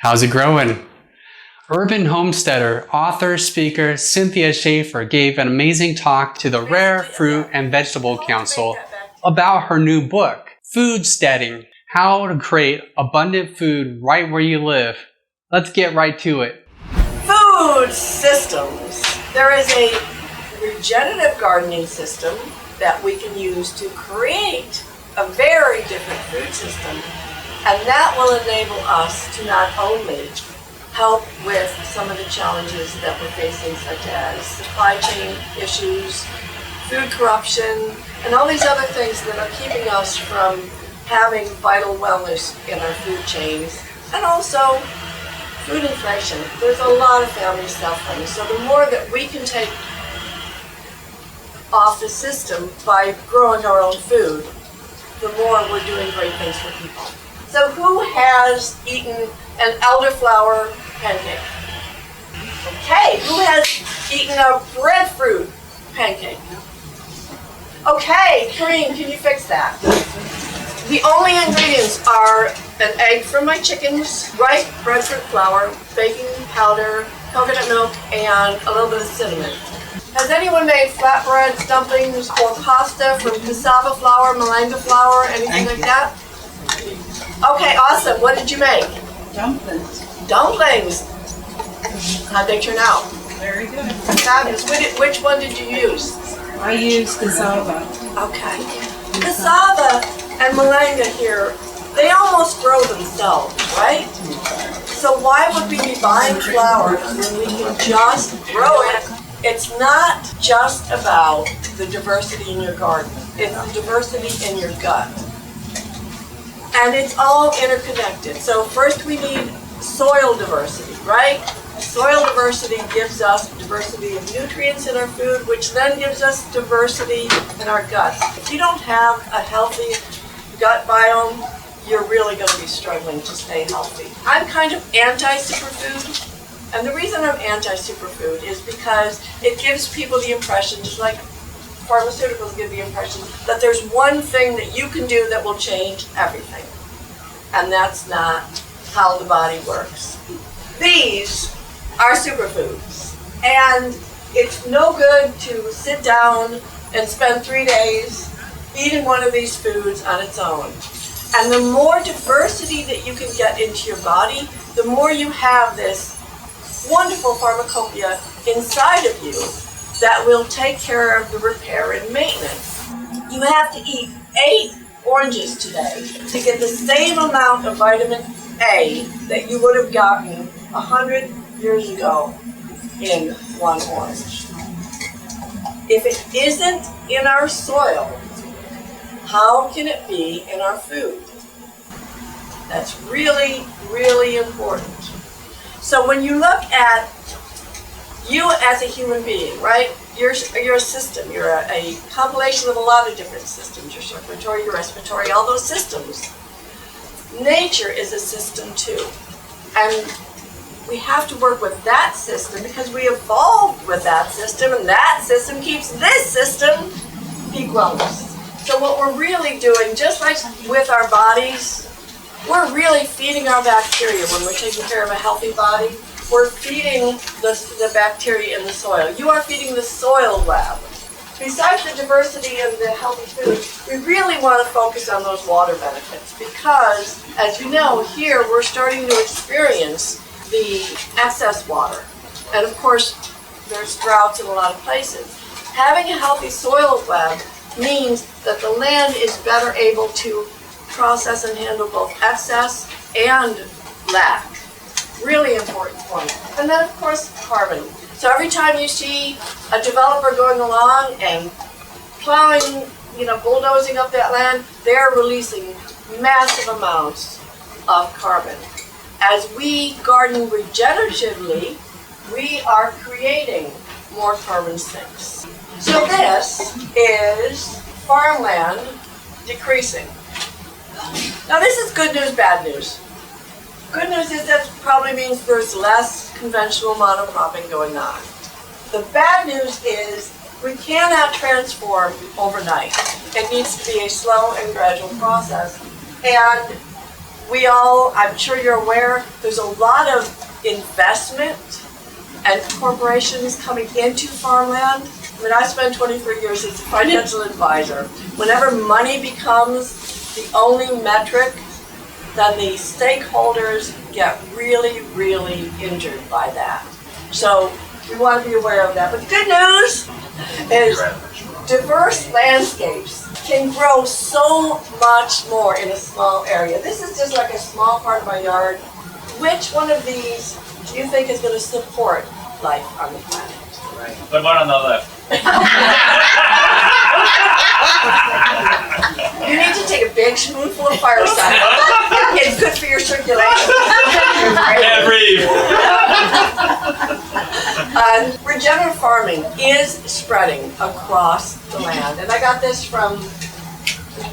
How's it growing? Urban homesteader, author, speaker Cynthia Schaefer gave an amazing talk to the Rare Fruit and Vegetable Council about her new book, Food Steading: How to Create Abundant Food Right Where You Live. Let's get right to it. Food systems. There is a regenerative gardening system that we can use to create a very different food system, and that will enable us to not only help with some of the challenges that we're facing, such as supply chain issues, food corruption, and all these other things that are keeping us from having vital wellness in our food chains, and also food inflation. There's a lot of families suffering, so the more that we can take off the system by growing our own food, the more we're doing great things for people. So who has eaten an elderflower pancake? Okay, who has eaten a breadfruit pancake? Okay, Kareem, can you fix that? The only ingredients are an egg from my chickens, ripe breadfruit flour, baking powder, coconut milk, and a little bit of cinnamon. Has anyone made flatbreads, dumplings, or pasta from cassava flour, Malanga flour, anything like that? Okay, awesome. What did you make? Dumplings. Dumplings. How'd they turn out? Very good. Fabulous. Which one did you use? I use cassava. Okay. Cassava and Malanga here, they almost grow themselves, right? So why would we be buying flour when we can just grow it? It's not just about the diversity in your garden. It's the diversity in your gut. And it's all interconnected. So first we need soil diversity, right? Soil diversity gives us diversity of nutrients in our food, which then gives us diversity in our guts. If you don't have a healthy gut biome, you're really going to be struggling to stay healthy. I'm kind of anti-superfood. And the reason I'm anti-superfood is because it gives people the impression, just like pharmaceuticals give the impression, that there's one thing that you can do that will change everything. And that's not how the body works. These are superfoods. And it's no good to sit down and spend 3 days eating one of these foods on its own. And the more diversity that you can get into your body, the more you have this wonderful pharmacopoeia inside of you that will take care of the repair and maintenance. You have to eat 8 oranges today to get the same amount of vitamin A that you would have gotten 100 years ago in one orange. If it isn't in our soil, how can it be in our food? That's really, really important. So when you look at you as a human being, right? You're a system. You're a compilation of a lot of different systems. Your circulatory, your respiratory, all those systems. Nature is a system too. And we have to work with that system because we evolved with that system, and that system keeps this system peak wellness. So what we're really doing, just like with our bodies, we're really feeding our bacteria when we're taking care of a healthy body. We're feeding the bacteria in the soil. You are feeding the soil web. Besides the diversity of the healthy food, we really want to focus on those water benefits because, as you know, here we're starting to experience the excess water. And of course, there's droughts in a lot of places. Having a healthy soil web means that the land is better able to process and handle both excess and lack. Really important point. And then of course carbon. So every time you see a developer going along and plowing, bulldozing up that land, they're releasing massive amounts of carbon. As we garden regeneratively, we are creating more carbon sinks. So this is farmland decreasing. Now this is good news, bad news. Good news is that probably means there's less conventional monocropping going on. The bad news is we cannot transform overnight. It needs to be a slow and gradual process. And I'm sure you're aware, there's a lot of investment and corporations coming into farmland. I mean, I spent 23 years as a financial advisor. Whenever money becomes the only metric, then the stakeholders get really, really injured by that. So we want to be aware of that. But the good news is diverse landscapes can grow so much more in a small area. This is just like a small part of my yard. Which one of these do you think is going to support life on the planet? The one on the left. You need to take a big spoonful of fireside. It's good for your circulation. Can't breathe. Regenerative farming is spreading across the land. And I got this from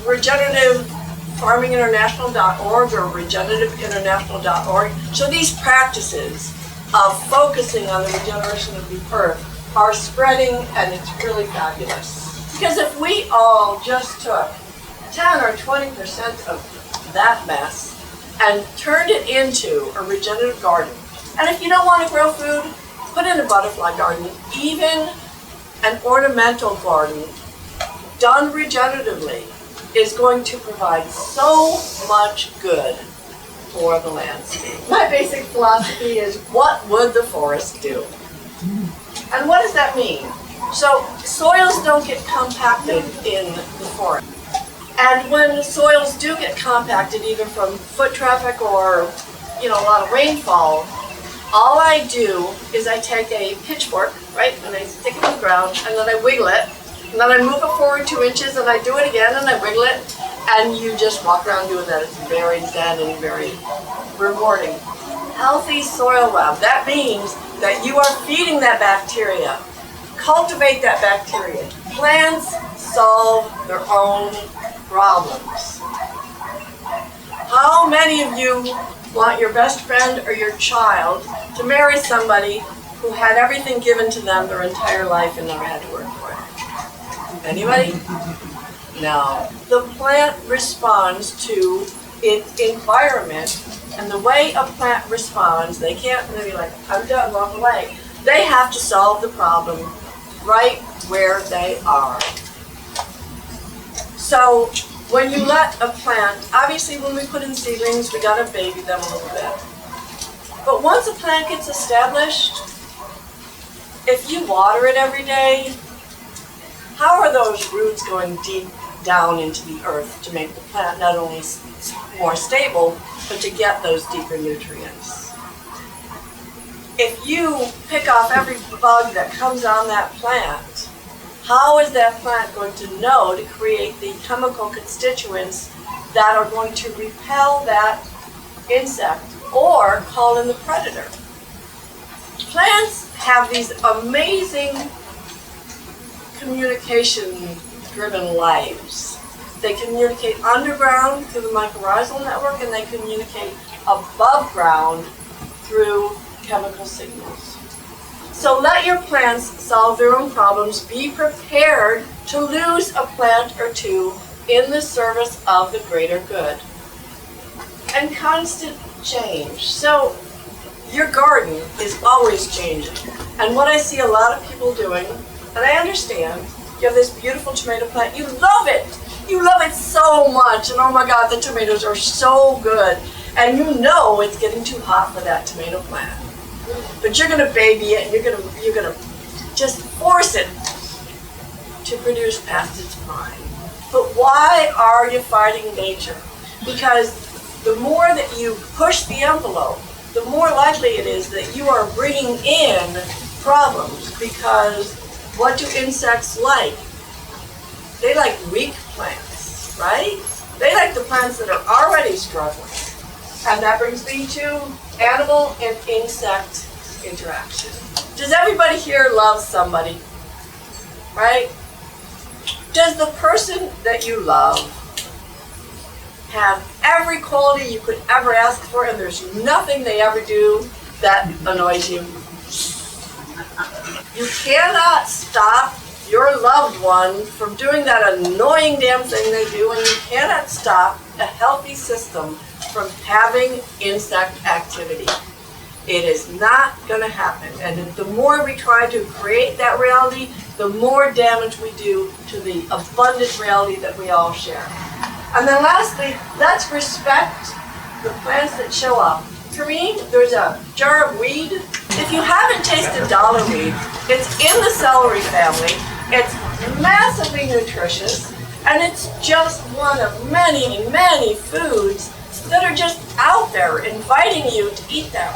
regenerativefarminginternational.org or regenerativeinternational.org. So these practices of focusing on the regeneration of the earth are spreading, and it's really fabulous. Because if we all just took 10 or 20% of that mess and turned it into a regenerative garden, and if you don't want to grow food, put in a butterfly garden, even an ornamental garden done regeneratively is going to provide so much good for the landscape. My basic philosophy is, what would the forest do? And what does that mean? So soils don't get compacted in the forest. And when soils do get compacted, either from foot traffic or a lot of rainfall, all I do is I take a pitchfork, right, and I stick it in the ground, and then I wiggle it, and then I move it forward 2 inches, and I do it again, and I wiggle it, and you just walk around doing that. It's very zen and very rewarding. Healthy soil web, that means that you are feeding that bacteria. Cultivate that bacteria. Plants solve their own problems. How many of you want your best friend or your child to marry somebody who had everything given to them their entire life and never had to work for it? Anybody? No. The plant responds to its environment, and the way a plant responds, they can't really I'm done, walk away. They have to solve the problem right where they are. So when you let a plant, obviously when we put in seedlings, we gotta baby them a little bit. But once a plant gets established, if you water it every day, how are those roots going deep down into the earth to make the plant not only more stable, but to get those deeper nutrients? If you pick off every bug that comes on that plant, how is that plant going to know to create the chemical constituents that are going to repel that insect or call in the predator? Plants have these amazing communication-driven lives. They communicate underground through the mycorrhizal network, and they communicate above ground through chemical signals. So let your plants solve their own problems. Be prepared to lose a plant or two in the service of the greater good. And constant change. So your garden is always changing. And what I see a lot of people doing, and I understand, you have this beautiful tomato plant, you love it. You love it so much, and oh my God, the tomatoes are so good. And you know it's getting too hot for that tomato plant. But you're gonna baby it, and you're gonna just force it to produce past its prime. But why are you fighting nature? Because the more that you push the envelope, the more likely it is that you are bringing in problems. Because what do insects like? They like weak plants, right? They like the plants that are already struggling. And that brings me to animal and insect interaction. Does everybody here love somebody? Right? Does the person that you love have every quality you could ever ask for, and there's nothing they ever do that annoys you? You cannot stop your loved one from doing that annoying damn thing they do, and you cannot stop a healthy system from having insect activity. It is not going to happen. And the more we try to create that reality, the more damage we do to the abundant reality that we all share. And then lastly, let's respect the plants that show up. For me, there's a jar of weed. If you haven't tasted dollar weed, it's in the celery family. It's massively nutritious, and it's just one of many, many foods that are just out there inviting you to eat them.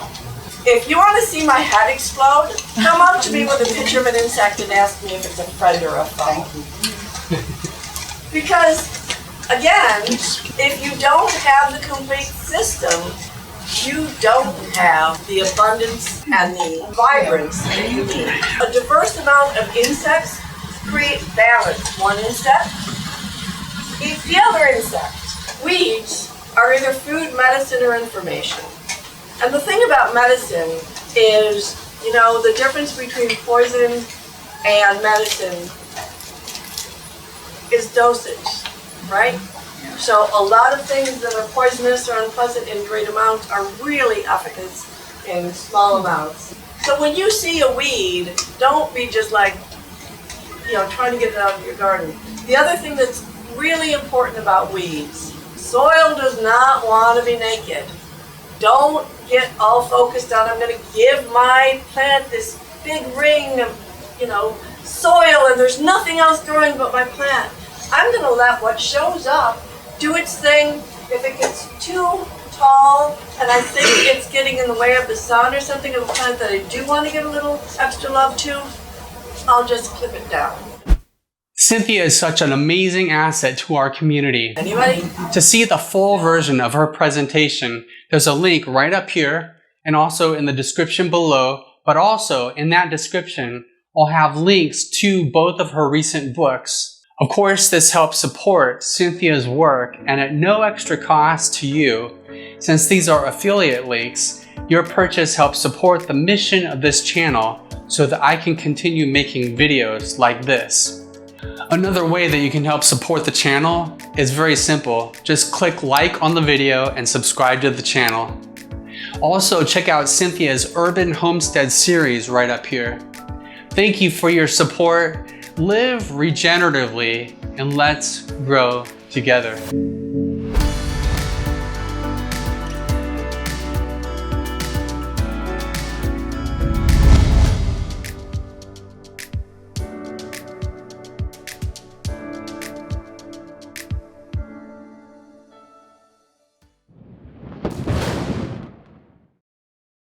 If you want to see my head explode, come up to me with a picture of an insect and ask me if it's a friend or a foe. Because, again, if you don't have the complete system, you don't have the abundance and the vibrance that you need. A diverse amount of insects create balance. One insect eats the other insect. Weeds are either food, medicine, or information. And the thing about medicine is, you know, the difference between poison and medicine is dosage, right? So a lot of things that are poisonous or unpleasant in great amounts are really efficacious in small amounts. So when you see a weed, don't be just like, you know, trying to get it out of your garden. The other thing that's really important about weeds, soil does not want to be naked. Don't get all focused on, I'm going to give my plant this big ring of, you know, soil and there's nothing else growing but my plant. I'm going to let what shows up do its thing. If it gets too tall and I think it's getting in the way of the sun or something of a plant that I do want to give a little extra love to, I'll just clip it down. Cynthia is such an amazing asset to our community. Anybody? To see the full version of her presentation, there's a link right up here and also in the description below, but also in that description, I'll have links to both of her recent books. Of course, this helps support Cynthia's work and at no extra cost to you. Since these are affiliate links, your purchase helps support the mission of this channel so that I can continue making videos like this. Another way that you can help support the channel is very simple. Just click like on the video and subscribe to the channel. Also, check out Cynthia's Urban Homestead series right up here. Thank you for your support. Live regeneratively and let's grow together.